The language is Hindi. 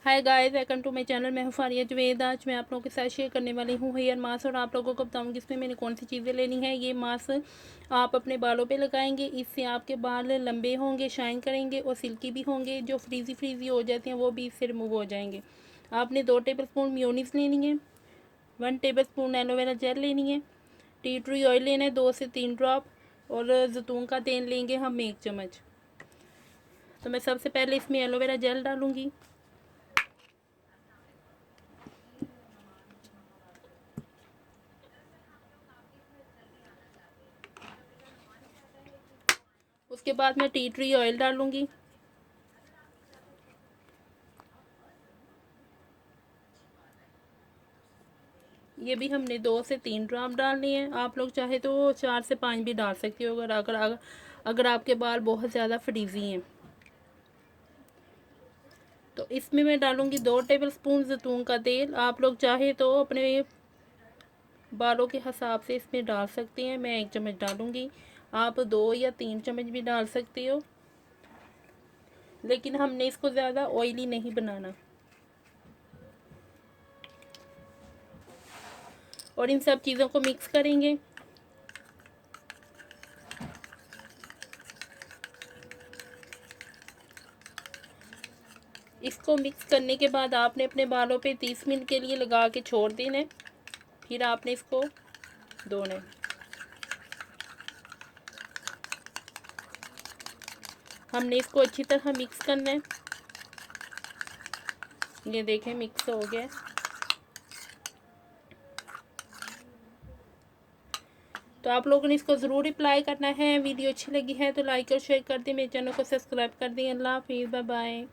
Hi guys, welcome to my channel. मैं हूँ फारिया जवेद। आज मैं आप लोगों के साथ शेयर करने वाली हूँ हेयर मास्क और आप लोगों को बताऊँगी इसमें मैंने कौन सी चीज़ें लेनी है। ये मास्क आप अपने बालों पे लगाएंगे, इससे आपके बाल लंबे होंगे, शाइन करेंगे और सिल्की भी होंगे। जो फ्रीजी हो जाते हैं वो भी इससे रिमूव हो जाएंगे। आपने 2 टेबलस्पून मेयोनीज लेनी है, 1 टेबलस्पून एलोवेरा जेल लेनी है, टी ट्री ऑयल लेना है 2 से 3 ड्रॉप और जैतून का तेल लेंगे हम 1 चम्मच। तो मैं सबसे पहले इसमें एलोवेरा जेल डालूँगी। उसके बाद मैं टी ट्री ऑयल डालूँगी। ये भी हमने 2 से 3 ड्रॉप डालनी है। आप लोग चाहे तो 4 से 5 भी डाल सकते हो अगर आपके बाल बहुत ज़्यादा फ्रीजी हैं। तो इसमें मैं डालूँगी 2 टेबलस्पून जैतून का तेल। आप लोग चाहे तो अपने बालों के हिसाब से इसमें डाल सकते हैं। मैं 1 चम्मच डालूँगी, आप 2 या 3 चम्मच भी डाल सकते हो, लेकिन हमने इसको ज़्यादा ऑयली नहीं बनाना। और इन सब चीज़ों को मिक्स करेंगे। इसको मिक्स करने के बाद आपने अपने बालों पे 30 मिनट के लिए लगा के छोड़ देना है। फिर आपने इसको धोना है। हमने इसको अच्छी तरह मिक्स करना है। ये देखें मिक्स हो गया। तो आप लोगों ने इसको ज़रूर अप्लाई करना है। वीडियो अच्छी लगी है तो लाइक और शेयर कर दें, मेरे चैनल को सब्सक्राइब कर दें। अल्लाह हाफिज़, बाय बाय।